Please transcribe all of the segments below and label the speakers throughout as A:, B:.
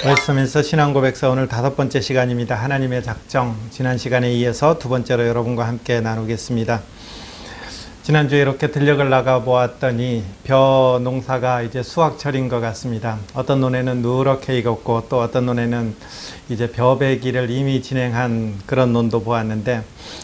A: 웨스트민스터 신앙고백서 오늘 5번째 시간입니다. 하나님의 작정. 지난 시간에 이어서 두 번째로 여러분과 함께 나누겠습니다. 지난주에 이렇게 들녘을 나가 보았더니 벼 농사가 이제 수확철인 것 같습니다. 어떤 논에는 누렇게 익었고 또 어떤 논에는 이제 벼베기를 이미 진행한 그런 논도 보았는데,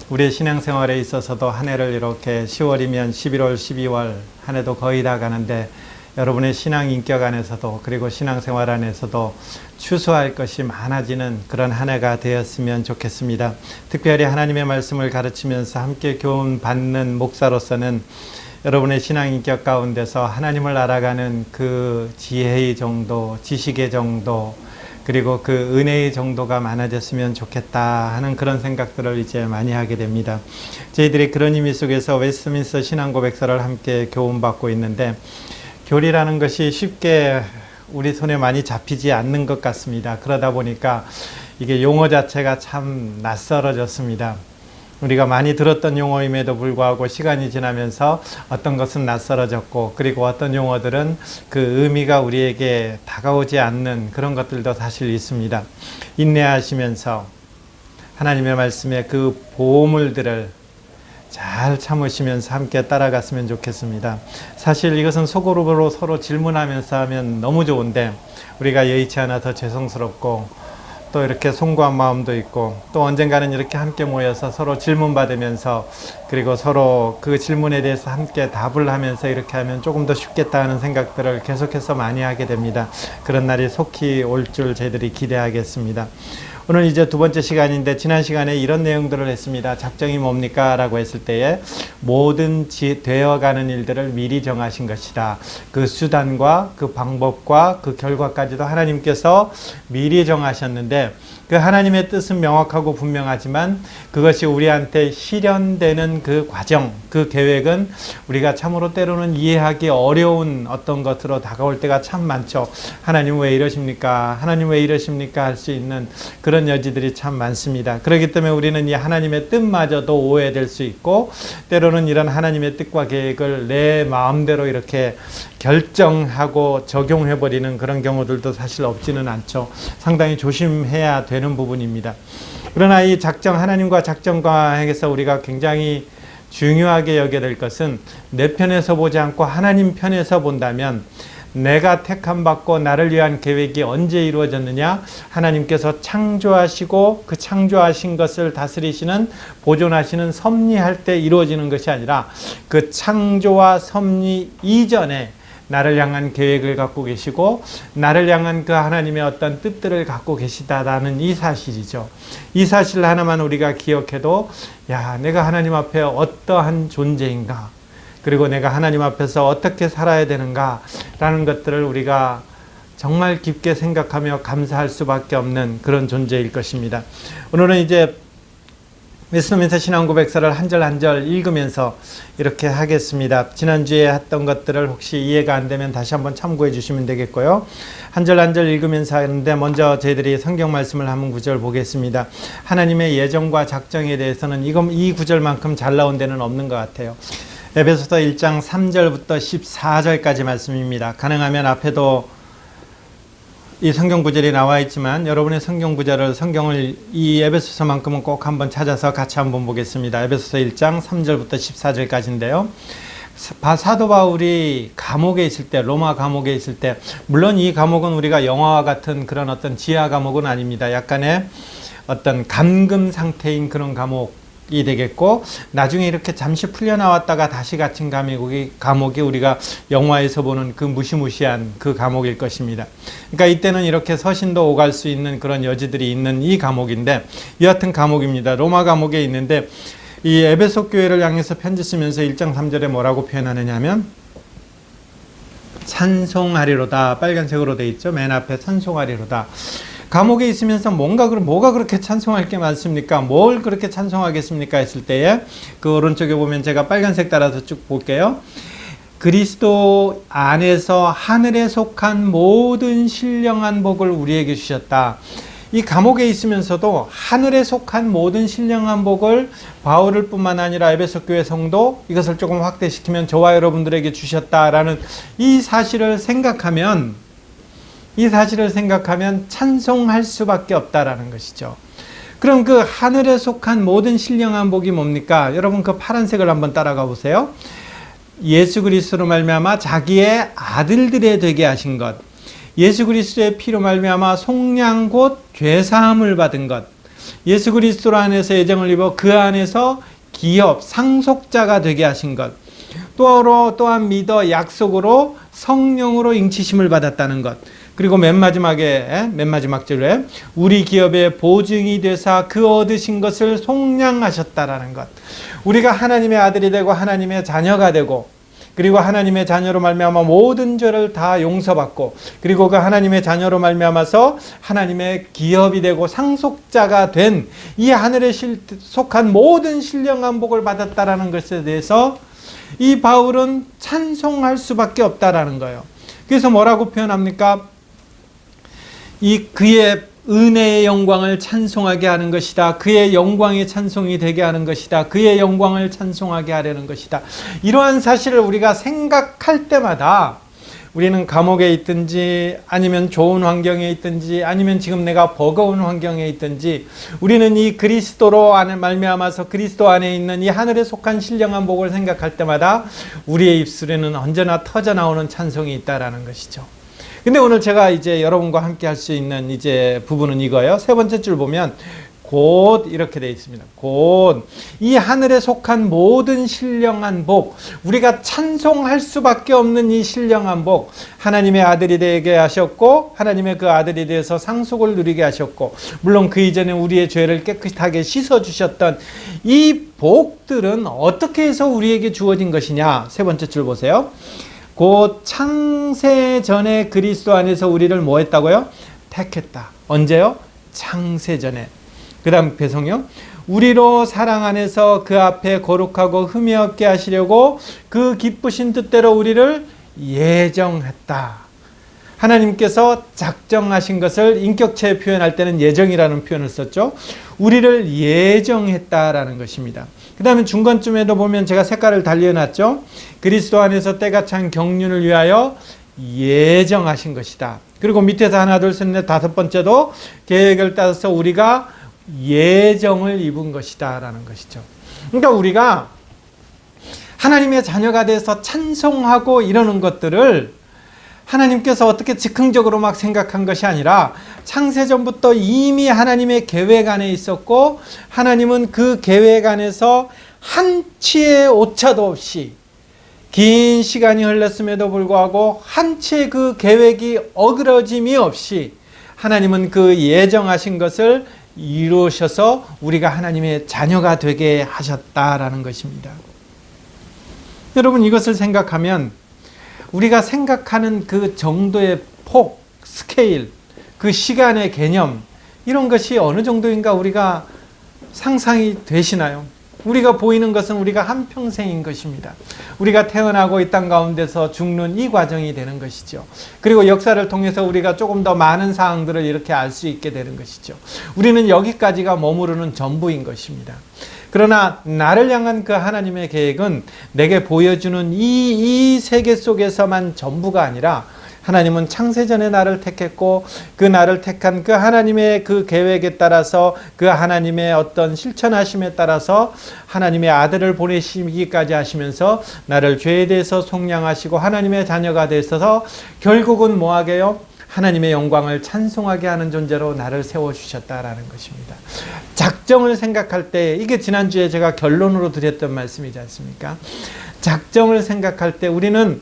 A: 우리의 신앙생활에 있어서도 한 해를 이렇게 10월이면 11월, 12월 한 해도 거의 다 가는데, 여러분의 신앙 인격 안에서도 그리고 신앙생활 안에서도 추수할 것이 많아지는 그런 한 해가 되었으면 좋겠습니다. 특별히 하나님의 말씀을 가르치면서 함께 교훈 받는 목사로서는 여러분의 신앙 인격 가운데서 하나님을 알아가는 그 지혜의 정도, 지식의 정도, 그리고 그 은혜의 정도가 많아졌으면 좋겠다 하는 그런 생각들을 이제 많이 하게 됩니다. 저희들이 그런 의미 속에서 웨스트민스터 신앙고백서를 함께 교훈받고 있는데, 교리라는 것이 쉽게 우리 손에 많이 잡히지 않는 것 같습니다. 그러다 보니까 이게 용어 자체가 참 낯설어졌습니다. 우리가 많이 들었던 용어임에도 불구하고 시간이 지나면서 어떤 것은 낯설어졌고, 그리고 어떤 용어들은 그 의미가 우리에게 다가오지 않는 그런 것들도 사실 있습니다. 인내하시면서 하나님의 말씀의 그 보물들을 잘 참으시면서 함께 따라갔으면 좋겠습니다. 사실 이것은 소그룹으로 서로 질문하면서 하면 너무 좋은데, 우리가 여의치 않아서 죄송스럽고 또 이렇게 송구한 마음도 있고, 또 언젠가는 이렇게 함께 모여서 서로 질문 받으면서 그리고 서로 그 질문에 대해서 함께 답을 하면서 이렇게 하면 조금 더 쉽겠다 하는 생각들을 계속해서 많이 하게 됩니다. 그런 날이 속히 올 줄 저희들이 기대하겠습니다. 오늘 이제 두 번째 시간인데, 지난 시간에 이런 내용들을 했습니다. 작정이 뭡니까? 라고 했을 때에 모든 되어가는 일들을 미리 정하신 것이다. 그 수단과 그 방법과 그 결과까지도 하나님께서 미리 정하셨는데, 그 하나님의 뜻은 명확하고 분명하지만 그것이 우리한테 실현되는 그 과정, 그 계획은 우리가 참으로 때로는 이해하기 어려운 어떤 것으로 다가올 때가 참 많죠. 하나님 왜 이러십니까? 하나님 왜 이러십니까? 할 수 있는 그런 여지들이 참 많습니다. 그렇기 때문에 우리는 이 하나님의 뜻마저도 오해될 수 있고, 때로는 이런 하나님의 뜻과 계획을 내 마음대로 이렇게 결정하고 적용해버리는 그런 경우들도 사실 없지는 않죠. 상당히 조심해야 되는 부분입니다. 그러나 이 작정, 하나님과 작정과에서 우리가 굉장히 중요하게 여겨야 될 것은, 내 편에서 보지 않고 하나님 편에서 본다면 내가 택함받고 나를 위한 계획이 언제 이루어졌느냐? 하나님께서 창조하시고 그 창조하신 것을 다스리시는, 보존하시는, 섭리할 때 이루어지는 것이 아니라 그 창조와 섭리 이전에 나를 향한 계획을 갖고 계시고 나를 향한 그 하나님의 어떤 뜻들을 갖고 계시다라는 이 사실이죠. 이 사실 하나만 우리가 기억해도, 야, 내가 하나님 앞에 어떠한 존재인가, 그리고 내가 하나님 앞에서 어떻게 살아야 되는가 라는 것들을 우리가 정말 깊게 생각하며 감사할 수밖에 없는 그런 존재일 것입니다. 오늘은 이제 웨스트민스터 신앙고백서를 한 절 한 절 읽으면서 이렇게 하겠습니다. 지난주에 했던 것들을 혹시 이해가 안 되면 다시 한번 참고해 주시면 되겠고요. 한 절 한 절 읽으면서 하는데, 먼저 저희들이 성경 말씀을 한번 구절 보겠습니다. 하나님의 예정과 작정에 대해서는 이 구절만큼 잘 나온 데는 없는 것 같아요. 에베소서 1장 3절부터 14절까지 말씀입니다. 가능하면 앞에도 이 성경 구절이 나와 있지만 여러분의 성경 구절을, 성경을 이 에베소서만큼은 꼭 한번 찾아서 같이 한번 보겠습니다. 에베소서 1장 3절부터 14절까지인데요. 사도 바울이 감옥에 있을 때, 로마 감옥에 있을 때, 물론 이 감옥은 우리가 영화와 같은 그런 어떤 지하 감옥은 아닙니다. 약간의 어떤 감금 상태인 그런 감옥이 되겠고, 나중에 이렇게 잠시 풀려나왔다가 다시 갇힌 감옥이 우리가 영화에서 보는 그 무시무시한 그 감옥일 것입니다. 그러니까 이때는 이렇게 서신도 오갈 수 있는 그런 여지들이 있는 이 감옥인데, 여하튼 감옥입니다. 로마 감옥에 있는데, 이 에베소 교회를 향해서 편지 쓰면서 1장 3절에 뭐라고 표현하느냐 하면, 찬송하리로다. 빨간색으로 되어 있죠. 맨 앞에 찬송하리로다. 감옥에 있으면서 뭐가 그렇게 찬송할 게 많습니까? 뭘 그렇게 찬송하겠습니까? 했을 때에 그 오른쪽에 보면, 제가 빨간색 따라서 쭉 볼게요. 그리스도 안에서 하늘에 속한 모든 신령한 복을 우리에게 주셨다. 이 감옥에 있으면서도 하늘에 속한 모든 신령한 복을 바울을 뿐만 아니라 에베소 교회 성도, 이것을 조금 확대시키면 저와 여러분들에게 주셨다라는 이 사실을 생각하면 이 사실을 생각하면 찬송할 수밖에 없다라는 것이죠. 그럼 그 하늘에 속한 모든 신령한 복이 뭡니까? 여러분 그 파란색을 한번 따라가 보세요. 예수 그리스도로 말미암아 자기의 아들들에 되게 하신 것, 예수 그리스도의 피로 말미암아 속량 곧 죄사함을 받은 것, 예수 그리스도 안에서 예정을 입어 그 안에서 기업, 상속자가 되게 하신 것, 또한 믿어 약속으로 성령으로 인치심을 받았다는 것, 그리고 맨 마지막 절에 우리 기업의 보증이 되사 그 얻으신 것을 속량하셨다라는 것. 우리가 하나님의 아들이 되고 하나님의 자녀가 되고, 그리고 하나님의 자녀로 말미암아 모든 죄를 다 용서받고, 그리고 그 하나님의 자녀로 말미암아서 하나님의 기업이 되고 상속자가 된 이 하늘에 속한 모든 신령한 복을 받았다라는 것에 대해서 이 바울은 찬송할 수밖에 없다라는 거예요. 그래서 뭐라고 표현합니까? 이 그의 은혜의 영광을 찬송하게 하는 것이다. 그의 영광의 찬송이 되게 하는 것이다. 그의 영광을 찬송하게 하려는 것이다. 이러한 사실을 우리가 생각할 때마다 우리는 감옥에 있든지 아니면 좋은 환경에 있든지 아니면 지금 내가 버거운 환경에 있든지 우리는 이 그리스도로 말미암아서 그리스도 안에 있는 이 하늘에 속한 신령한 복을 생각할 때마다 우리의 입술에는 언제나 터져 나오는 찬송이 있다라는 것이죠. 근데 오늘 제가 이제 여러분과 함께 할 수 있는 이제 부분은 이거예요. 세 번째 줄 보면 곧 이렇게 되어 있습니다. 곧 이 하늘에 속한 모든 신령한 복, 우리가 찬송할 수밖에 없는 이 신령한 복, 하나님의 아들이 되게 하셨고 하나님의 그 아들이 되어서 상속을 누리게 하셨고, 물론 그 이전에 우리의 죄를 깨끗하게 씻어주셨던 이 복들은 어떻게 해서 우리에게 주어진 것이냐. 세 번째 줄 보세요. 곧 창세 전에 그리스도 안에서 우리를 뭐 했다고요? 택했다. 언제요? 창세 전에. 그 다음 배송요. 우리로 사랑 안에서 그 앞에 거룩하고 흠이 없게 하시려고 그 기쁘신 뜻대로 우리를 예정했다. 하나님께서 작정하신 것을 인격체에 표현할 때는 예정이라는 표현을 썼죠. 우리를 예정했다라는 것입니다. 그 다음에 중간쯤에도 보면 제가 색깔을 달리해놨죠. 그리스도 안에서 때가 찬 경륜을 위하여 예정하신 것이다. 그리고 밑에서 하나 둘 셋 넷 다섯 번째도 계획을 따라서 우리가 예정을 입은 것이다 라는 것이죠. 그러니까 우리가 하나님의 자녀가 돼서 찬송하고 이러는 것들을 하나님께서 어떻게 즉흥적으로 막 생각한 것이 아니라 창세전부터 이미 하나님의 계획 안에 있었고, 하나님은 그 계획 안에서 한치의 오차도 없이 긴 시간이 흘렀음에도 불구하고 한치의 그 계획이 어그러짐이 없이 하나님은 그 예정하신 것을 이루셔서 우리가 하나님의 자녀가 되게 하셨다라는 것입니다. 여러분, 이것을 생각하면 우리가 생각하는 그 정도의 폭, 스케일, 그 시간의 개념, 이런 것이 어느 정도인가 우리가 상상이 되시나요? 우리가 보이는 것은 우리가 한평생인 것입니다. 우리가 태어나고 이 땅 가운데서 죽는 이 과정이 되는 것이죠. 그리고 역사를 통해서 우리가 조금 더 많은 사항들을 이렇게 알 수 있게 되는 것이죠. 우리는 여기까지가 머무르는 전부인 것입니다. 그러나 나를 향한 그 하나님의 계획은 내게 보여주는 이 세계 속에서만 전부가 아니라, 하나님은 창세전에 나를 택했고 그 나를 택한 그 하나님의 그 계획에 따라서, 그 하나님의 어떤 실천하심에 따라서 하나님의 아들을 보내시기까지 하시면서 나를 죄에 대해서 속량하시고 하나님의 자녀가 되셔서 결국은 뭐하게요? 하나님의 영광을 찬송하게 하는 존재로 나를 세워주셨다라는 것입니다. 작정을 생각할 때, 이게 지난주에 제가 결론으로 드렸던 말씀이지 않습니까? 작정을 생각할 때 우리는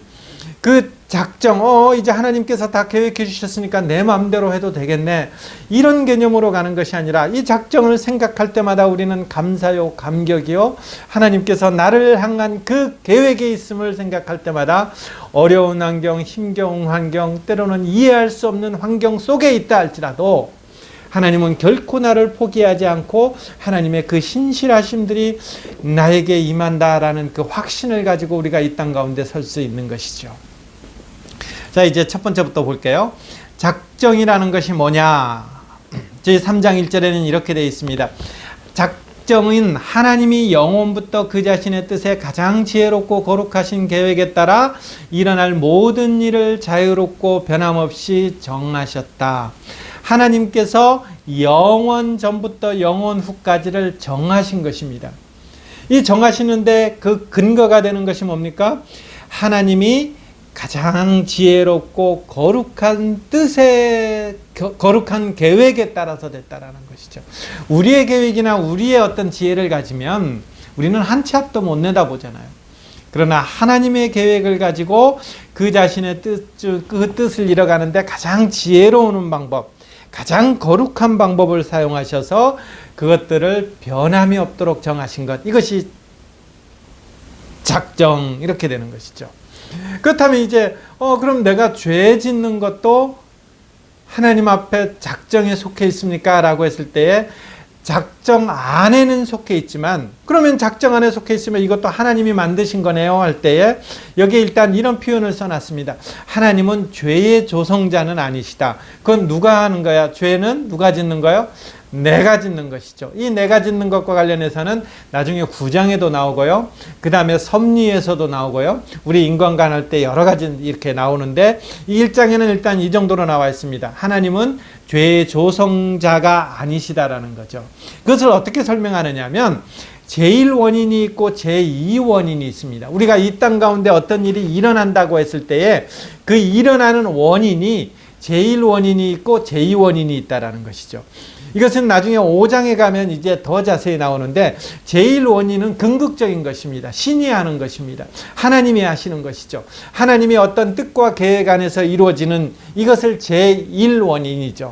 A: 그 작정, 이제 하나님께서 다 계획해 주셨으니까 내 마음대로 해도 되겠네, 이런 개념으로 가는 것이 아니라, 이 작정을 생각할 때마다 우리는 감사요, 감격이요, 하나님께서 나를 향한 그 계획에 있음을 생각할 때마다 어려운 환경, 힘겨운 환경, 때로는 이해할 수 없는 환경 속에 있다 할지라도 하나님은 결코 나를 포기하지 않고 하나님의 그 신실하심들이 나에게 임한다라는 그 확신을 가지고 우리가 이 땅 가운데 설 수 있는 것이죠. 자, 이제 첫 번째부터 볼게요. 작정이라는 것이 뭐냐? 제 3장 1절에는 이렇게 되어 있습니다. 작정인 하나님이 영원부터 그 자신의 뜻에 가장 지혜롭고 거룩하신 계획에 따라 일어날 모든 일을 자유롭고 변함없이 정하셨다. 하나님께서 영원 전부터 영원 후까지를 정하신 것입니다. 이 정하시는데 그 근거가 되는 것이 뭡니까? 하나님이 가장 지혜롭고 거룩한 뜻에, 거룩한 계획에 따라서 됐다라는 것이죠. 우리의 계획이나 우리의 어떤 지혜를 가지면 우리는 한 치 앞도 못 내다보잖아요. 그러나 하나님의 계획을 가지고 그 자신의 그 뜻을 이뤄가는데 가장 지혜로운 방법, 가장 거룩한 방법을 사용하셔서 그것들을 변함이 없도록 정하신 것, 이것이 작정, 이렇게 되는 것이죠. 그렇다면 이제 그럼 내가 죄 짓는 것도 하나님 앞에 작정에 속해 있습니까? 라고 했을 때에 작정 안에는 속해 있지만, 그러면 작정 안에 속해 있으면 이것도 하나님이 만드신 거네요 할 때에 여기에 일단 이런 표현을 써놨습니다. 하나님은 죄의 조성자는 아니시다. 그건 누가 하는 거야? 죄는 누가 짓는 거예요? 내가 짓는 것이죠. 이 내가 짓는 것과 관련해서는 나중에 9장에도 나오고요. 그 다음에 섭리에서도 나오고요. 우리 인간관 할 때 여러 가지 이렇게 나오는데 이 1장에는 일단 이 정도로 나와 있습니다. 하나님은 죄의 조성자가 아니시다라는 거죠. 그것을 어떻게 설명하느냐 하면 제1원인이 있고 제2원인이 있습니다. 우리가 이 땅 가운데 어떤 일이 일어난다고 했을 때에 그 일어나는 원인이 제1원인이 있고 제2원인이 있다라는 것이죠. 이것은 나중에 5장에 가면 이제 더 자세히 나오는데 제1원인은 궁극적인 것입니다. 신이 하는 것입니다. 하나님이 하시는 것이죠. 하나님이 어떤 뜻과 계획 안에서 이루어지는 이것을 제1원인이죠.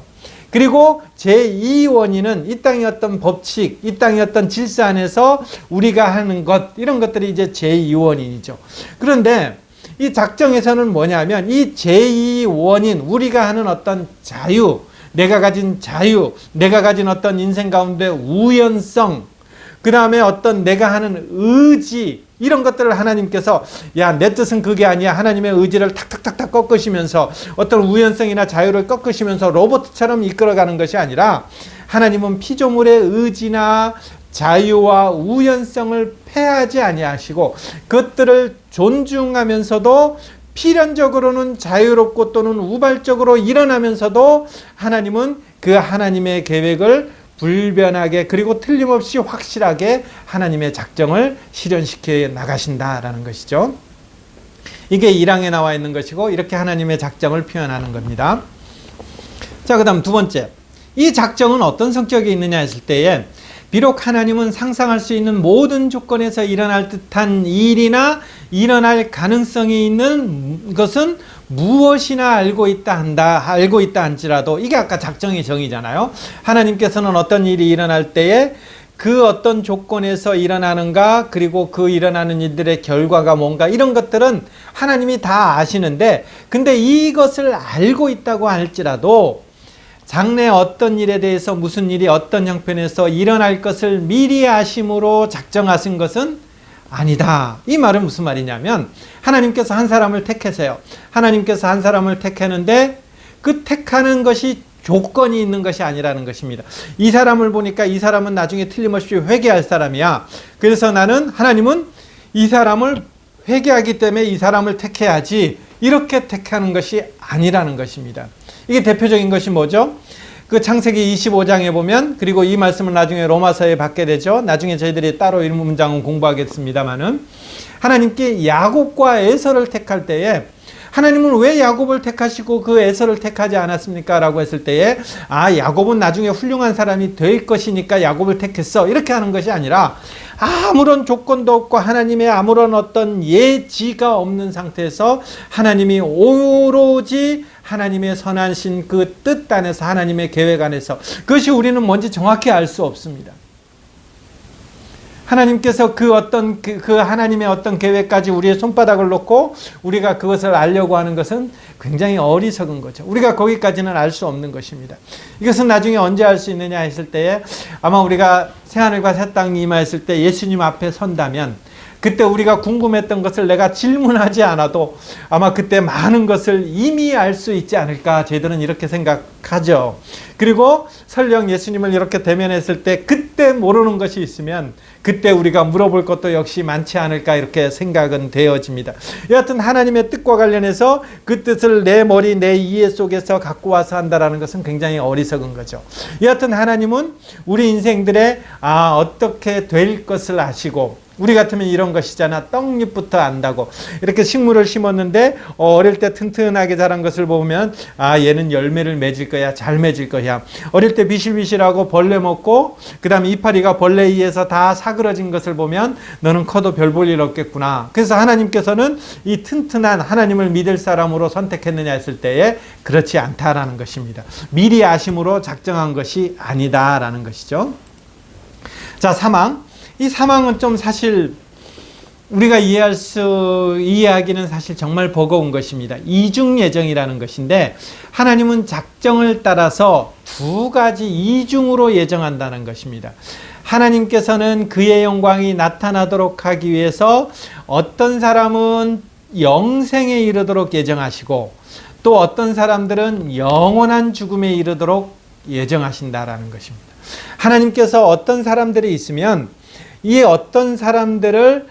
A: 그리고 제2원인은 이 땅의 어떤 법칙, 이 땅의 어떤 질서 안에서 우리가 하는 것, 이런 것들이 이제 제2원인이죠. 그런데 이 작정에서는 뭐냐면 이 제2원인, 우리가 하는 어떤 자유, 내가 가진 자유, 내가 가진 어떤 인생 가운데 우연성, 그 다음에 어떤 내가 하는 의지, 이런 것들을 하나님께서 야, 내 뜻은 그게 아니야. 하나님의 의지를 탁탁탁탁 꺾으시면서 어떤 우연성이나 자유를 꺾으시면서 로봇처럼 이끌어가는 것이 아니라 하나님은 피조물의 의지나 자유와 우연성을 폐하지 아니하시고 그것들을 존중하면서도 필연적으로는 자유롭고 또는 우발적으로 일어나면서도 하나님은 그 하나님의 계획을 불변하게 그리고 틀림없이 확실하게 하나님의 작정을 실현시켜 나가신다라는 것이죠. 이게 1항에 나와 있는 것이고 이렇게 하나님의 작정을 표현하는 겁니다. 자, 그 다음 두 번째. 이 작정은 어떤 성격이 있느냐 했을 때에 비록 하나님은 상상할 수 있는 모든 조건에서 일어날 듯한 일이나 일어날 가능성이 있는 것은 무엇이나 알고 있다 한지라도 이게 아까 작정의 정의잖아요. 하나님께서는 어떤 일이 일어날 때에 그 어떤 조건에서 일어나는가, 그리고 그 일어나는 일들의 결과가 뭔가, 이런 것들은 하나님이 다 아시는데, 근데 이것을 알고 있다고 할지라도 장래 어떤 일에 대해서 무슨 일이 어떤 형편에서 일어날 것을 미리 아심으로 작정하신 것은 아니다. 이 말은 무슨 말이냐면 하나님께서 한 사람을 택하세요. 하나님께서 한 사람을 택하는데 그 택하는 것이 조건이 있는 것이 아니라는 것입니다. 이 사람을 보니까 이 사람은 나중에 틀림없이 회개할 사람이야. 그래서 하나님은 이 사람을 회개하기 때문에 이 사람을 택해야지, 이렇게 택하는 것이 아니라는 것입니다. 이게 대표적인 것이 뭐죠? 그 창세기 25장에 보면, 그리고 이 말씀을 나중에 로마서에 받게 되죠. 나중에 저희들이 따로 이 문장은 공부하겠습니다만은, 하나님께 야곱과 에서를 택할 때에 하나님은 왜 야곱을 택하시고 그 에서를 택하지 않았습니까? 라고 했을 때에 야곱은 나중에 훌륭한 사람이 될 것이니까 야곱을 택했어, 이렇게 하는 것이 아니라 아무런 조건도 없고 하나님의 아무런 어떤 예지가 없는 상태에서 하나님이 오로지 하나님의 선하신 그 뜻 안에서, 하나님의 계획 안에서, 그것이 우리는 뭔지 정확히 알 수 없습니다. 하나님께서 그 하나님의 어떤 계획까지 우리의 손바닥을 놓고 우리가 그것을 알려고 하는 것은 굉장히 어리석은 거죠. 우리가 거기까지는 알 수 없는 것입니다. 이것은 나중에 언제 알 수 있느냐 했을 때에, 아마 우리가 새하늘과 새 땅이 임하였을 때 예수님 앞에 선다면 그때 우리가 궁금했던 것을 내가 질문하지 않아도 아마 그때 많은 것을 이미 알 수 있지 않을까, 저희들은 이렇게 생각하죠. 그리고 설령 예수님을 이렇게 대면했을 때 그때 그때 모르는 것이 있으면 그때 우리가 물어볼 것도 역시 많지 않을까 이렇게 생각은 되어집니다. 여하튼 하나님의 뜻과 관련해서 그 뜻을 내 머리 내 이해 속에서 갖고 와서 한다라는 것은 굉장히 어리석은 거죠. 여하튼 하나님은 우리 인생들의 어떻게 될 것을 아시고, 우리 같으면 이런 것이잖아. 떡잎부터 안다고. 이렇게 식물을 심었는데 어릴 때 튼튼하게 자란 것을 보면 얘는 열매를 맺을 거야. 잘 맺을 거야. 어릴 때 비실비실하고 벌레 먹고 그다음에 이파리가 벌레에 의해서 다 사그러진 것을 보면 너는 커도 별 볼 일 없겠구나. 그래서 하나님께서는 이 튼튼한 하나님을 믿을 사람으로 선택했느냐 했을 때에 그렇지 않다라는 것입니다. 미리 아심으로 작정한 것이 아니다라는 것이죠. 자, 사망. 이 사망은 좀 사실 우리가 이해하기는 사실 정말 버거운 것입니다. 이중 예정이라는 것인데 하나님은 작정을 따라서 두 가지 이중으로 예정한다는 것입니다. 하나님께서는 그의 영광이 나타나도록 하기 위해서 어떤 사람은 영생에 이르도록 예정하시고 또 어떤 사람들은 영원한 죽음에 이르도록 예정하신다라는 것입니다. 하나님께서 어떤 사람들이 있으면 이 어떤 사람들을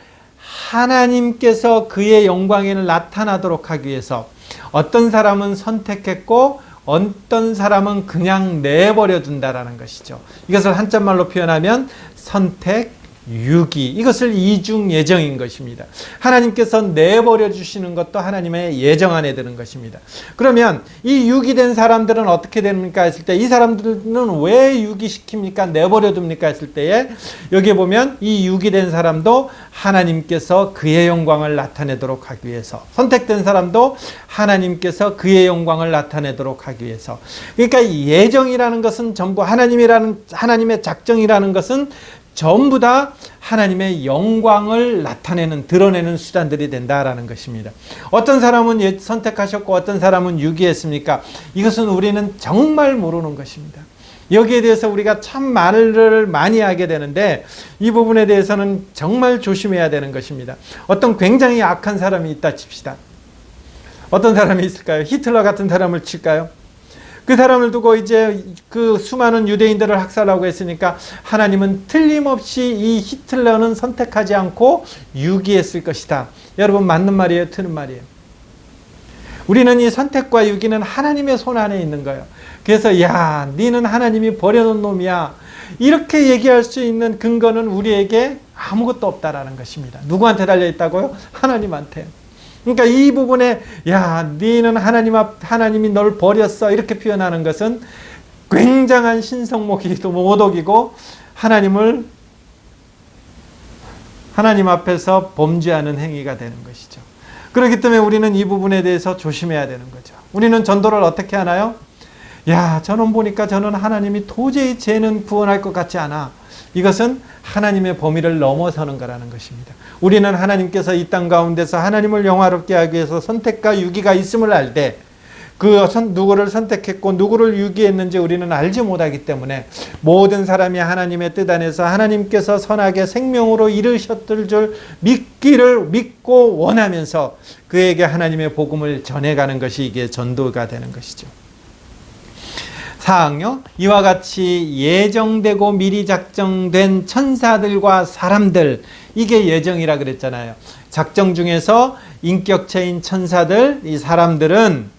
A: 하나님께서 그의 영광에 나타나도록 하기 위해서 어떤 사람은 선택했고 어떤 사람은 그냥 내버려 둔다라는 것이죠. 이것을 한자말로 표현하면 선택, 유기, 이것을 이중 예정인 것입니다. 하나님께서 내버려 주시는 것도 하나님의 예정 안에 드는 것입니다. 그러면 이 유기된 사람들은 어떻게 됩니까 했을 때, 이 사람들은 왜 유기시킵니까? 내버려 둡니까 했을 때에 여기에 보면 이 유기된 사람도 하나님께서 그의 영광을 나타내도록 하기 위해서, 선택된 사람도 하나님께서 그의 영광을 나타내도록 하기 위해서. 그러니까 예정이라는 것은 전부 하나님의 작정이라는 것은 전부 다 하나님의 영광을 나타내는, 드러내는 수단들이 된다라는 것입니다. 어떤 사람은 선택하셨고 어떤 사람은 유기했습니까? 이것은 우리는 정말 모르는 것입니다. 여기에 대해서 우리가 참 말을 많이 하게 되는데 이 부분에 대해서는 정말 조심해야 되는 것입니다. 어떤 굉장히 악한 사람이 있다 칩시다. 어떤 사람이 있을까요? 히틀러 같은 사람을 칠까요? 그 사람을 두고 이제 그 수많은 유대인들을 학살하고 했으니까 하나님은 틀림없이 이 히틀러는 선택하지 않고 유기했을 것이다. 여러분, 맞는 말이에요? 틀린 말이에요? 우리는 이 선택과 유기는 하나님의 손 안에 있는 거예요. 그래서 너는 하나님이 버려놓은 놈이야, 이렇게 얘기할 수 있는 근거는 우리에게 아무것도 없다라는 것입니다. 누구한테 달려있다고요? 하나님한테. 그러니까 이 부분에 너는 하나님이 널 버렸어, 이렇게 표현하는 것은 굉장한 신성모독이고 모독이고 하나님 앞에서 범죄하는 행위가 되는 것이죠. 그렇기 때문에 우리는 이 부분에 대해서 조심해야 되는 거죠. 우리는 전도를 어떻게 하나요? 저는 보니까 저는 하나님이 도저히 쟤는 구원할 것 같지 않아. 이것은 하나님의 범위를 넘어서는 거라는 것입니다. 우리는 하나님께서 이 땅 가운데서 하나님을 영화롭게 하기 위해서 선택과 유기가 있음을 알 때 누구를 선택했고 누구를 유기했는지 우리는 알지 못하기 때문에 모든 사람이 하나님의 뜻 안에서 하나님께서 선하게 생명으로 이르셨을 줄 믿고 원하면서 그에게 하나님의 복음을 전해가는 것이 이게 전도가 되는 것이죠. 사항요, 이와 같이 예정되고 미리 작정된 천사들과 사람들, 이게 예정이라 그랬잖아요. 작정 중에서 인격체인 천사들, 이 사람들은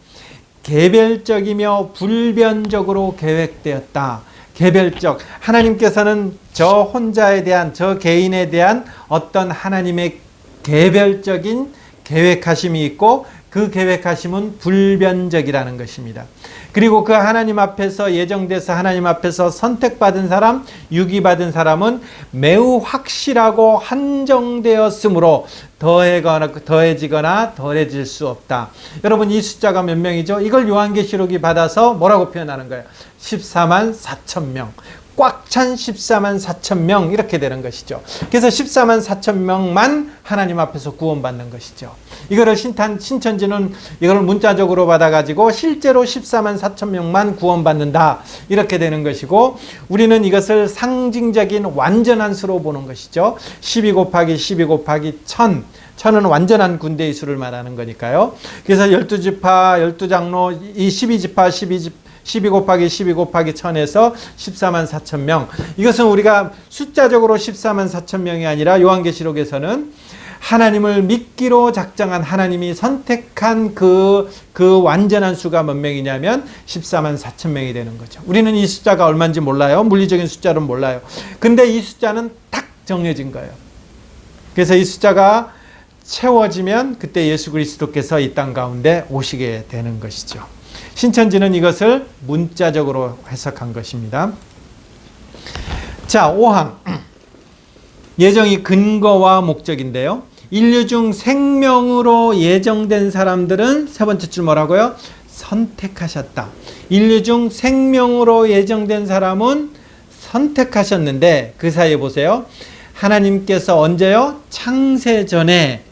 A: 개별적이며 불변적으로 계획되었다. 개별적, 하나님께서는 저 혼자에 대한, 저 개인에 대한 어떤 하나님의 개별적인 계획하심이 있고 그 계획하심은 불변적이라는 것입니다. 그리고 그 하나님 앞에서 예정돼서 하나님 앞에서 선택받은 사람, 유기받은 사람은 매우 확실하고 한정되었으므로 더해지거나 덜해질 수 없다. 여러분, 이 숫자가 몇 명이죠? 이걸 요한계시록이 받아서 뭐라고 표현하는 거예요? 14만 4천 명. 꽉 찬 14만 4천 명, 이렇게 되는 것이죠. 그래서 14만 4천 명만 하나님 앞에서 구원받는 것이죠. 이거를 신천지는 이걸 문자적으로 받아가지고 실제로 14만 4천 명만 구원받는다, 이렇게 되는 것이고, 우리는 이것을 상징적인 완전한 수로 보는 것이죠. 12 곱하기 12 곱하기 1000. 1000은 완전한 군대의 수를 말하는 거니까요. 그래서 12지파, 12장로, 이 12지파, 12 곱하기 12 곱하기 1000에서 14만 4천 명. 이것은 우리가 숫자적으로 14만 4천 명이 아니라 요한계시록에서는 하나님을 믿기로 작정한 하나님이 선택한 그 완전한 수가 몇 명이냐면 14만 4천 명이 되는 거죠. 우리는 이 숫자가 얼마인지 몰라요. 물리적인 숫자는 몰라요. 근데 이 숫자는 딱 정해진 거예요. 그래서 이 숫자가 채워지면 그때 예수 그리스도께서 이 땅 가운데 오시게 되는 것이죠. 신천지는 이것을 문자적으로 해석한 것입니다. 자, 5항. 예정이 근거와 목적인데요. 인류 중 생명으로 예정된 사람들은 세 번째 줄 뭐라고요? 선택하셨다. 인류 중 생명으로 예정된 사람은 선택하셨는데 그 사이에 보세요. 하나님께서 언제요? 창세 전에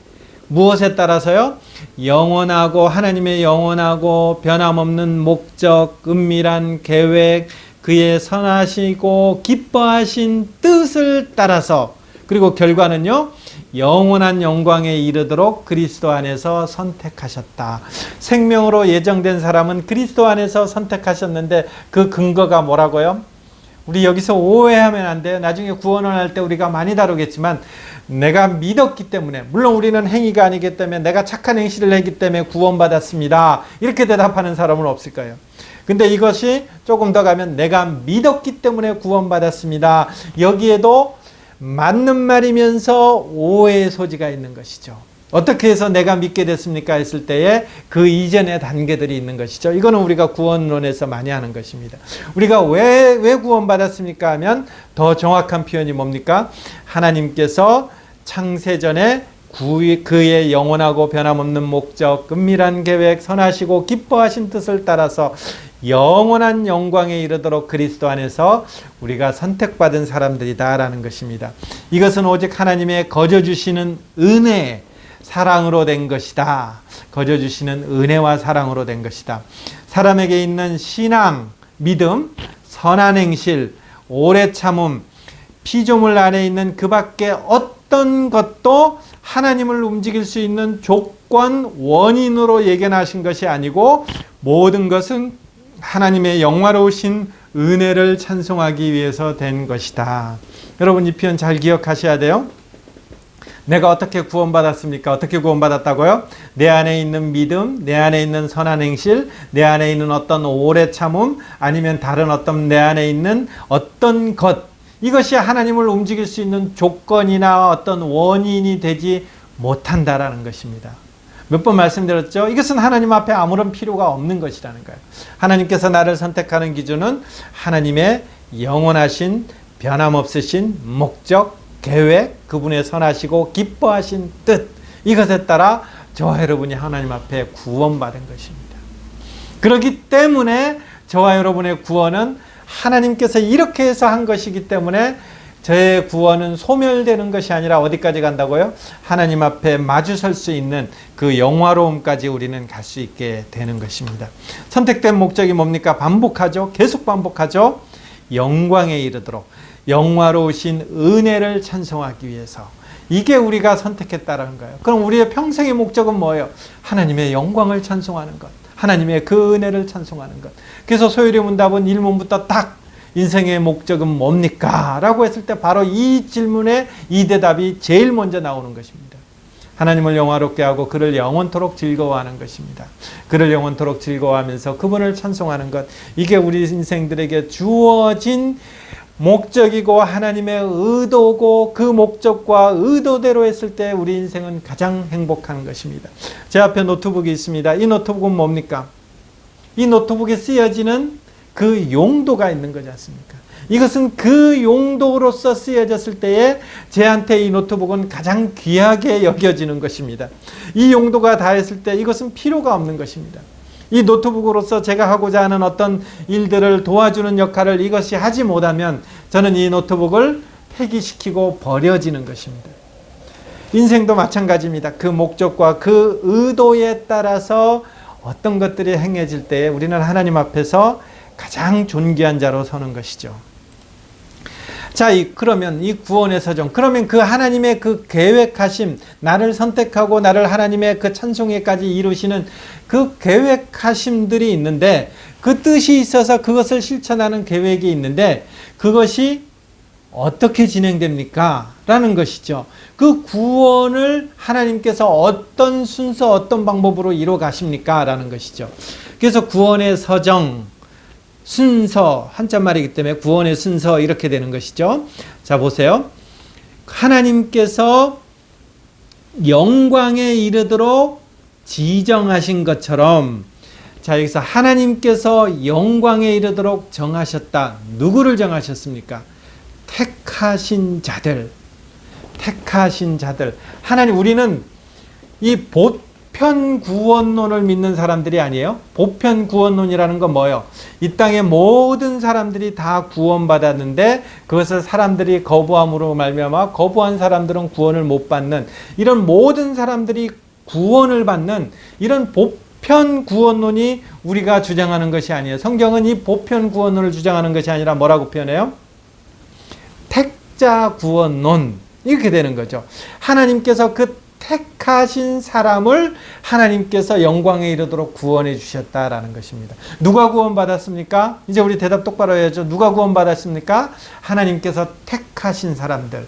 A: 무엇에 따라서요? 영원하고 하나님의 영원하고 변함없는 목적, 은밀한 계획, 그의 선하시고 기뻐하신 뜻을 따라서 그리고 결과는요. 영원한 영광에 이르도록 그리스도 안에서 선택하셨다. 생명으로 예정된 사람은 그리스도 안에서 선택하셨는데 그 근거가 뭐라고요? 우리 여기서 오해하면 안 돼요. 나중에 구원을 할 때 우리가 많이 다루겠지만 내가 믿었기 때문에, 물론 우리는 행위가 아니기 때문에 내가 착한 행실을 했기 때문에 구원받았습니다. 이렇게 대답하는 사람은 없을 거예요. 근데 이것이 조금 더 가면 내가 믿었기 때문에 구원받았습니다. 여기에도 맞는 말이면서 오해의 소지가 있는 것이죠. 어떻게 해서 내가 믿게 됐습니까? 했을 때에 그 이전의 단계들이 있는 것이죠. 이거는 우리가 구원론에서 많이 하는 것입니다. 우리가 왜 구원받았습니까? 하면 더 정확한 표현이 뭡니까? 하나님께서 창세전에 그의 영원하고 변함없는 목적, 은밀한 계획, 선하시고 기뻐하신 뜻을 따라서 영원한 영광에 이르도록 그리스도 안에서 우리가 선택받은 사람들이다라는 것입니다. 이것은 오직 하나님의 거저주시는 은혜, 사랑으로 된 것이다. 거저주시는 은혜와 사랑으로 된 것이다. 사람에게 있는 신앙, 믿음, 선한 행실, 오래 참음, 피조물 안에 있는 그 밖에 어떤 것도 하나님을 움직일 수 있는 조건, 원인으로 예견하신 것이 아니고 모든 것은 하나님의 영화로우신 은혜를 찬송하기 위해서 된 것이다. 여러분 이 표현 잘 기억하셔야 돼요. 내가 어떻게 구원받았습니까? 어떻게 구원받았다고요? 내 안에 있는 믿음, 내 안에 있는 선한 행실, 내 안에 있는 어떤 오래 참음, 아니면 다른 어떤 내 안에 있는 어떤 것, 이것이 하나님을 움직일 수 있는 조건이나 어떤 원인이 되지 못한다라는 것입니다. 몇 번 말씀드렸죠? 이것은 하나님 앞에 아무런 필요가 없는 것이라는 거예요. 하나님께서 나를 선택하는 기준은 하나님의 영원하신 변함없으신 목적, 계획, 그분의 선하시고 기뻐하신 뜻, 이것에 따라 저와 여러분이 하나님 앞에 구원받은 것입니다. 그렇기 때문에 저와 여러분의 구원은 하나님께서 이렇게 해서 한 것이기 때문에 저의 구원은 소멸되는 것이 아니라 어디까지 간다고요? 하나님 앞에 마주설 수 있는 그 영화로움까지 우리는 갈 수 있게 되는 것입니다. 선택된 목적이 뭡니까? 반복하죠. 계속 반복하죠. 영광에 이르도록 영화로우신 은혜를 찬송하기 위해서. 이게 우리가 선택했다는 거예요. 그럼 우리의 평생의 목적은 뭐예요? 하나님의 영광을 찬송하는 것. 하나님의 그 은혜를 찬송하는 것. 그래서 소요리 문답은 1문부터 딱 인생의 목적은 뭡니까? 라고 했을 때 바로 이 질문에 이 대답이 제일 먼저 나오는 것입니다. 하나님을 영화롭게 하고 그를 영원토록 즐거워하는 것입니다. 그를 영원토록 즐거워하면서 그분을 찬송하는 것. 이게 우리 인생들에게 주어진 목적이고 하나님의 의도고 그 목적과 의도대로 했을 때 우리 인생은 가장 행복한 것입니다. 제 앞에 노트북이 있습니다. 이 노트북은 뭡니까? 이 노트북에 쓰여지는 그 용도가 있는 거지 않습니까? 이것은 그 용도로서 쓰여졌을 때에 제한테 이 노트북은 가장 귀하게 여겨지는 것입니다. 이 용도가 다했을 때 이것은 필요가 없는 것입니다. 이 노트북으로서 제가 하고자 하는 어떤 일들을 도와주는 역할을 이것이 하지 못하면 저는 이 노트북을 폐기시키고 버려지는 것입니다. 인생도 마찬가지입니다. 그 목적과 그 의도에 따라서 어떤 것들이 행해질 때 우리는 하나님 앞에서 가장 존귀한 자로 서는 것이죠. 자, 그러면 이 구원의 서정, 그러면 그 하나님의 그 계획하심, 나를 선택하고 나를 하나님의 그 찬송회까지 이루시는 그 계획하심들이 있는데, 그 뜻이 있어서 그것을 실천하는 계획이 있는데, 그것이 어떻게 진행됩니까? 라는 것이죠. 그 구원을 하나님께서 어떤 순서, 어떤 방법으로 이루어 가십니까? 라는 것이죠. 그래서 구원의 서정, 순서, 한자말이기 때문에 구원의 순서 이렇게 되는 것이죠. 자, 보세요. 하나님께서 영광에 이르도록 지정하신 것처럼, 자, 여기서 하나님께서 영광에 이르도록 정하셨다. 누구를 정하셨습니까? 택하신 자들. 택하신 자들. 하나님, 우리는 이 보편 구원론을 믿는 사람들이 아니에요. 보편 구원론이라는 건 뭐예요? 이 땅의 모든 사람들이 다 구원받았는데 그것을 사람들이 거부함으로 말미암아 거부한 사람들은 구원을 못 받는, 이런 모든 사람들이 구원을 받는 이런 보편 구원론이 우리가 주장하는 것이 아니에요. 성경은 이 보편 구원론을 주장하는 것이 아니라 뭐라고 표현해요? 택자 구원론, 이렇게 되는 거죠. 하나님께서 그 택하신 사람을 하나님께서 영광에 이르도록 구원해 주셨다라는 것입니다. 누가 구원받았습니까? 이제 우리 대답 똑바로 해야죠. 누가 구원받았습니까? 하나님께서 택하신 사람들.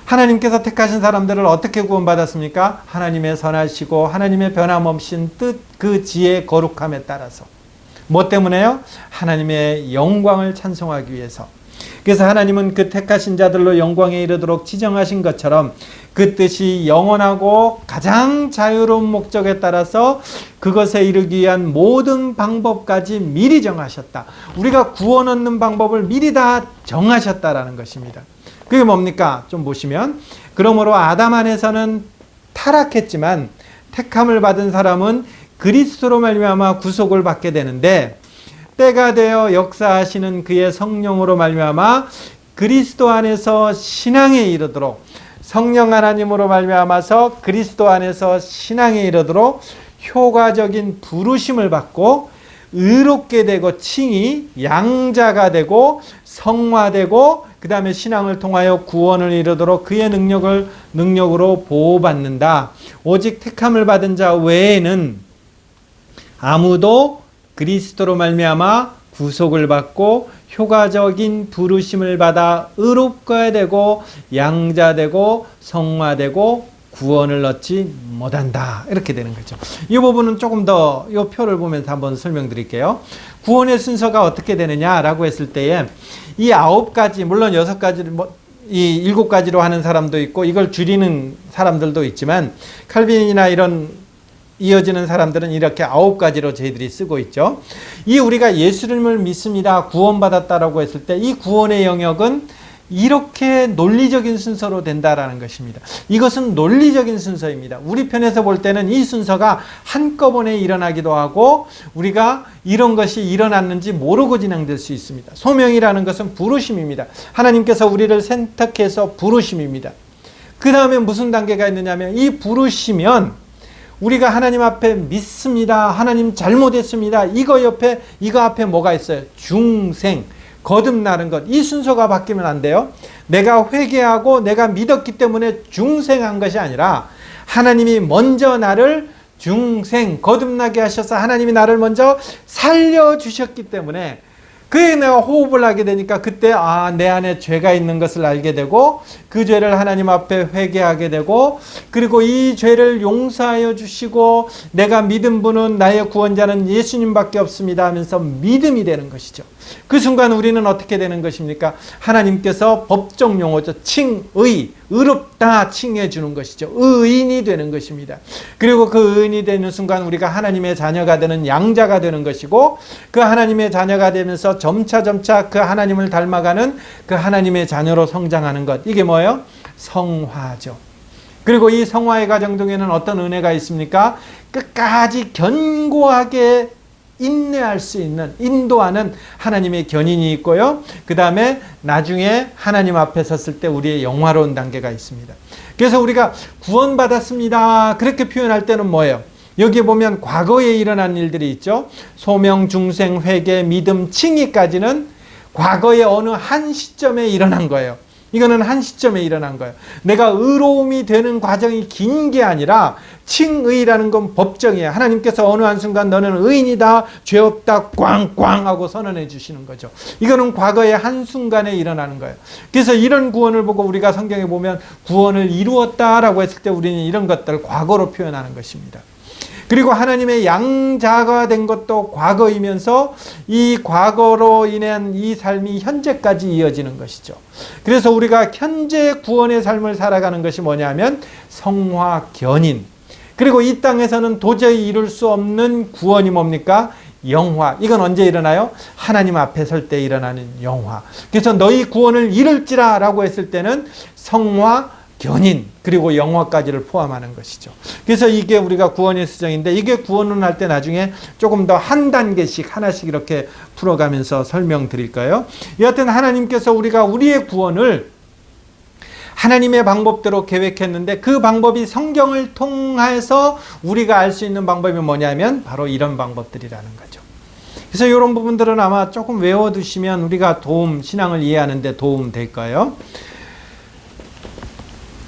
A: 하나님께서 택하신 사람들을 어떻게 구원받았습니까? 하나님의 선하시고 하나님의 변함없인 뜻, 그 지혜의 거룩함에 따라서. 뭐 때문에요? 하나님의 영광을 찬송하기 위해서. 그래서 하나님은 그 택하신 자들로 영광에 이르도록 지정하신 것처럼 그 뜻이 영원하고 가장 자유로운 목적에 따라서 그것에 이르기 위한 모든 방법까지 미리 정하셨다. 우리가 구원 얻는 방법을 미리 다 정하셨다라는 것입니다. 그게 뭡니까? 좀 보시면, 그러므로 아담 안에서는 타락했지만 택함을 받은 사람은 그리스도로 말미암아 구속을 받게 되는데, 때가 되어 역사하시는 그의 성령으로 말미암아 그리스도 안에서 신앙에 이르도록, 성령 하나님으로 말미암아서 그리스도 안에서 신앙에 이르도록 효과적인 부르심을 받고 의롭게 되고 칭이 양자가 되고 성화되고 그 다음에 신앙을 통하여 구원을 이루도록 그의 능력으로 보호받는다. 오직 택함을 받은 자 외에는 아무도 그리스도로 말미암아 구속을 받고 효과적인 부르심을 받아 의롭게 되고 양자되고 성화되고 구원을 얻지 못한다. 이렇게 되는 거죠. 이 부분은 조금 더 이 표를 보면서 한번 설명드릴게요. 구원의 순서가 어떻게 되느냐라고 했을 때에 이 9가지, 물론 6가지, 이 7가지로 하는 사람도 있고 이걸 줄이는 사람들도 있지만 칼빈이나 이런 이어지는 사람들은 이렇게 9가지로 저희들이 쓰고 있죠. 이 우리가 예수님을 믿습니다, 구원받았다라고 했을 때 이 구원의 영역은 이렇게 논리적인 순서로 된다라는 것입니다. 이것은 논리적인 순서입니다. 우리 편에서 볼 때는 이 순서가 한꺼번에 일어나기도 하고 우리가 이런 것이 일어났는지 모르고 진행될 수 있습니다. 소명이라는 것은 부르심입니다. 하나님께서 우리를 선택해서 부르심입니다. 그 다음에 무슨 단계가 있느냐면 이 부르시면 우리가 하나님 앞에 믿습니다, 하나님 잘못했습니다, 이거 앞에 뭐가 있어요? 중생, 거듭나는 것. 이 순서가 바뀌면 안 돼요. 내가 회개하고 내가 믿었기 때문에 중생한 것이 아니라 하나님이 먼저 나를 중생, 거듭나게 하셔서 하나님이 나를 먼저 살려주셨기 때문에 그에 내가 호흡을 하게 되니까 그때 내 안에 죄가 있는 것을 알게 되고 그 죄를 하나님 앞에 회개하게 되고 그리고 이 죄를 용서하여 주시고 내가 믿은 분은 나의 구원자는 예수님밖에 없습니다 하면서 믿음이 되는 것이죠. 그 순간 우리는 어떻게 되는 것입니까? 하나님께서 법정 용어죠. 칭의, 의롭다 칭해 주는 것이죠. 의인이 되는 것입니다. 그리고 그 의인이 되는 순간 우리가 하나님의 자녀가 되는 양자가 되는 것이고 그 하나님의 자녀가 되면서 점차 그 하나님을 닮아가는 그 하나님의 자녀로 성장하는 것. 이게 뭐예요? 성화죠. 그리고 이 성화의 과정 중에는 어떤 은혜가 있습니까? 끝까지 견고하게 인내할 수 있는, 인도하는 하나님의 견인이 있고요. 그 다음에 나중에 하나님 앞에 섰을 때 우리의 영화로운 단계가 있습니다. 그래서 우리가 구원받았습니다 그렇게 표현할 때는 뭐예요? 여기에 보면 과거에 일어난 일들이 있죠. 소명, 중생, 회개, 믿음, 칭의까지는 과거의 어느 한 시점에 일어난 거예요. 이거는 한 시점에 일어난 거예요. 내가 의로움이 되는 과정이 긴 게 아니라 칭의라는 건 법정이에요. 하나님께서 어느 한순간 너는 의인이다, 죄 없다, 꽝꽝 하고 선언해 주시는 거죠. 이거는 과거의 한순간에 일어나는 거예요. 그래서 이런 구원을 보고 우리가 성경에 보면 구원을 이루었다라고 했을 때 우리는 이런 것들을 과거로 표현하는 것입니다. 그리고 하나님의 양자가 된 것도 과거이면서 이 과거로 인한 이 삶이 현재까지 이어지는 것이죠. 그래서 우리가 현재 구원의 삶을 살아가는 것이 뭐냐면 성화견인. 그리고 이 땅에서는 도저히 이룰 수 없는 구원이 뭡니까? 영화. 이건 언제 일어나요? 하나님 앞에 설 때 일어나는 영화. 그래서 너희 구원을 이룰지라 라고 했을 때는 성화, 견인 그리고 영화까지를 포함하는 것이죠. 그래서 이게 우리가 구원의 수정인데 이게 구원을 할 때 나중에 조금 더 한 단계씩 하나씩 이렇게 풀어가면서 설명드릴 거예요. 여하튼 하나님께서 우리가 우리의 구원을 하나님의 방법대로 계획했는데 그 방법이 성경을 통해서 우리가 알 수 있는 방법이 뭐냐면 바로 이런 방법들이라는 거죠. 그래서 이런 부분들은 아마 조금 외워두시면 우리가 신앙을 이해하는 데 도움 될 거예요.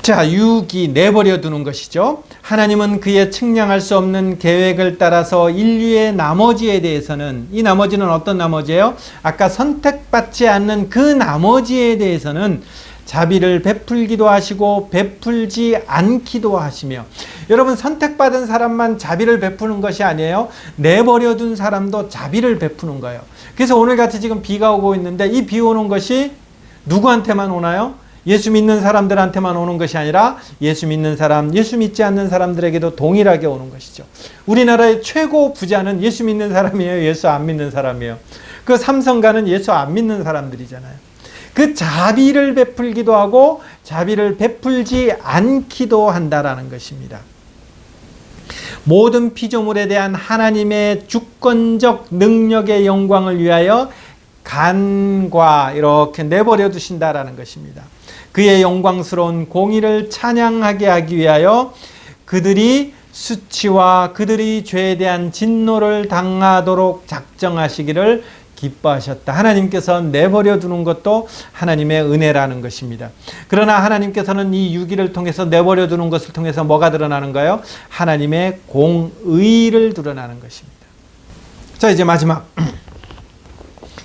A: 자, 유기, 내버려 두는 것이죠. 하나님은 그의 측량할 수 없는 계획을 따라서 인류의 나머지에 대해서는, 이 나머지는 어떤 나머지예요? 아까 선택받지 않는 그 나머지에 대해서는 자비를 베풀기도 하시고 베풀지 않기도 하시며, 여러분 선택받은 사람만 자비를 베푸는 것이 아니에요. 내버려 둔 사람도 자비를 베푸는 거예요. 그래서 오늘같이 지금 비가 오고 있는데 이 비 오는 것이 누구한테만 오나요? 예수 믿는 사람들한테만 오는 것이 아니라 예수 믿는 사람, 예수 믿지 않는 사람들에게도 동일하게 오는 것이죠. 우리나라의 최고 부자는 예수 믿는 사람이에요? 예수 안 믿는 사람이에요? 그 삼성가는 예수 안 믿는 사람들이잖아요. 그 자비를 베풀기도 하고 자비를 베풀지 않기도 한다라는 것입니다. 모든 피조물에 대한 하나님의 주권적 능력의 영광을 위하여 간과 이렇게 내버려 두신다라는 것입니다. 그의 영광스러운 공의를 찬양하게 하기 위하여 그들이 수치와 그들이 죄에 대한 진노를 당하도록 작정하시기를 기뻐하셨다. 하나님께서 내버려 두는 것도 하나님의 은혜라는 것입니다. 그러나 하나님께서는 이 유기를 통해서 내버려 두는 것을 통해서 뭐가 드러나는가요? 하나님의 공의를 드러나는 것입니다. 자, 이제 마지막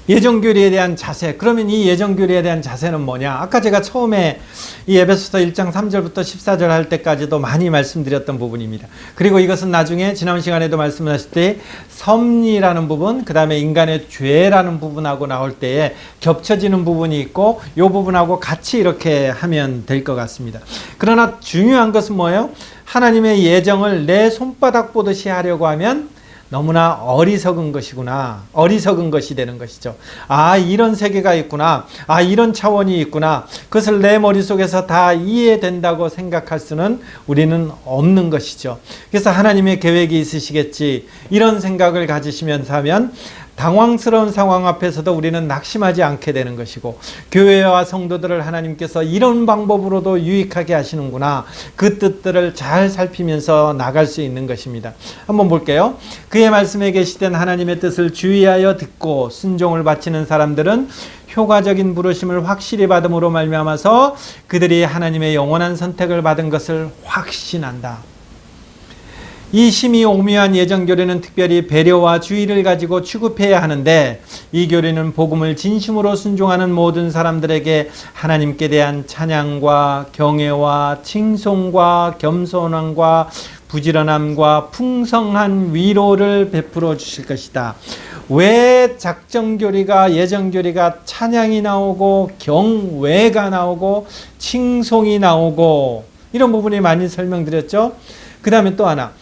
A: 예정교리에 대한 자세. 그러면 이 예정교리에 대한 자세는 뭐냐? 아까 제가 처음에 이 에베소서 1장 3절부터 14절 할 때까지도 많이 말씀드렸던 부분입니다. 그리고 이것은 나중에 지난 시간에도 말씀하실 때 섭리라는 부분, 그 다음에 인간의 죄라는 부분하고 나올 때에 겹쳐지는 부분이 있고 이 부분하고 같이 이렇게 하면 될 것 같습니다. 그러나 중요한 것은 뭐예요? 하나님의 예정을 내 손바닥 보듯이 하려고 하면 너무나 어리석은 것이구나. 어리석은 것이 되는 것이죠. 아, 이런 세계가 있구나. 아, 이런 차원이 있구나. 그것을 내 머릿속에서 다 이해된다고 생각할 수는 우리는 없는 것이죠. 그래서 하나님의 계획이 있으시겠지. 이런 생각을 가지시면서 하면 당황스러운 상황 앞에서도 우리는 낙심하지 않게 되는 것이고, 교회와 성도들을 하나님께서 이런 방법으로도 유익하게 하시는구나, 그 뜻들을 잘 살피면서 나갈 수 있는 것입니다. 한번 볼게요. 그의 말씀에 계시된 하나님의 뜻을 주의하여 듣고 순종을 바치는 사람들은 효과적인 부르심을 확실히 받음으로 말미암아서 그들이 하나님의 영원한 선택을 받은 것을 확신한다. 이 심히 오묘한 예정교리는 특별히 배려와 주의를 가지고 취급해야 하는데, 이 교리는 복음을 진심으로 순종하는 모든 사람들에게 하나님께 대한 찬양과 경외와 칭송과 겸손함과 부지런함과 풍성한 위로를 베풀어 주실 것이다. 왜 작정교리가, 예정교리가 찬양이 나오고 경외가 나오고 칭송이 나오고 이런 부분이 많이 설명드렸죠. 그 다음에 또 하나,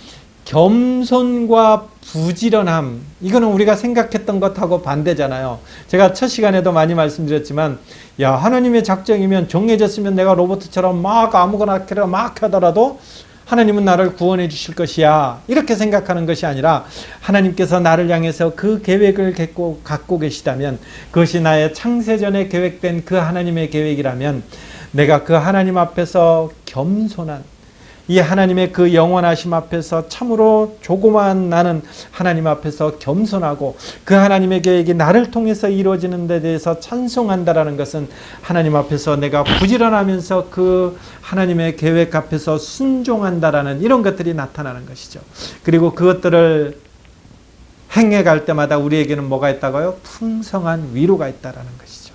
A: 겸손과 부지런함. 이거는 우리가 생각했던 것하고 반대잖아요. 제가 첫 시간에도 많이 말씀드렸지만, 야, 하나님의 작정이면 정해졌으면 내가 로봇처럼 막 아무거나 막 하더라도 하나님은 나를 구원해 주실 것이야, 이렇게 생각하는 것이 아니라 하나님께서 나를 향해서 그 계획을 갖고 계시다면, 그것이 나의 창세전에 계획된 그 하나님의 계획이라면 내가 그 하나님 앞에서 겸손한, 이 하나님의 그 영원하심 앞에서 참으로 조그마한 나는 하나님 앞에서 겸손하고 그 하나님의 계획이 나를 통해서 이루어지는 데 대해서 찬송한다라는 것은 하나님 앞에서 내가 부지런하면서 그 하나님의 계획 앞에서 순종한다라는 이런 것들이 나타나는 것이죠. 그리고 그것들을 행해갈 때마다 우리에게는 뭐가 있다고요? 풍성한 위로가 있다라는 것이죠.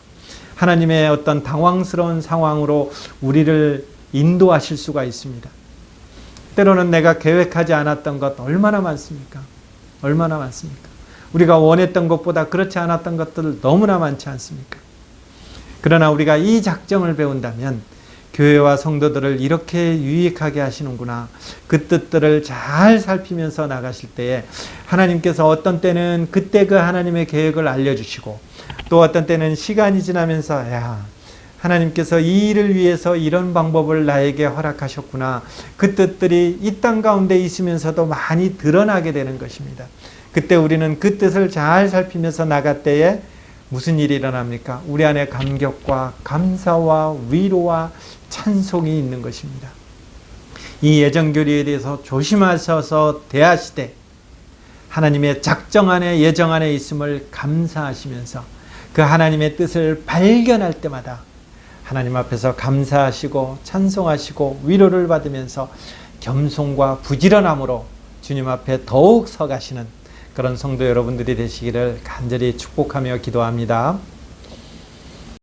A: 하나님의 어떤 당황스러운 상황으로 우리를 인도하실 수가 있습니다. 때로는 내가 계획하지 않았던 것 얼마나 많습니까? 얼마나 많습니까? 우리가 원했던 것보다 그렇지 않았던 것들 너무나 많지 않습니까? 그러나 우리가 이 작정을 배운다면 교회와 성도들을 이렇게 유익하게 하시는구나. 그 뜻들을 잘 살피면서 나가실 때에 하나님께서 어떤 때는 그때 그 하나님의 계획을 알려주시고 또 어떤 때는 시간이 지나면서 야, 하나님께서 이 일을 위해서 이런 방법을 나에게 허락하셨구나. 그 뜻들이 이 땅 가운데 있으면서도 많이 드러나게 되는 것입니다. 그때 우리는 그 뜻을 잘 살피면서 나갈 때에 무슨 일이 일어납니까? 우리 안에 감격과 감사와 위로와 찬송이 있는 것입니다. 이 예정교리에 대해서 조심하셔서 대하시되 하나님의 작정 안에 예정 안에 있음을 감사하시면서 그 하나님의 뜻을 발견할 때마다 하나님 앞에서 감사하시고 찬송하시고 위로를 받으면서 겸손과 부지런함으로 주님 앞에 더욱 서가시는 그런 성도 여러분들이 되시기를 간절히 축복하며 기도합니다.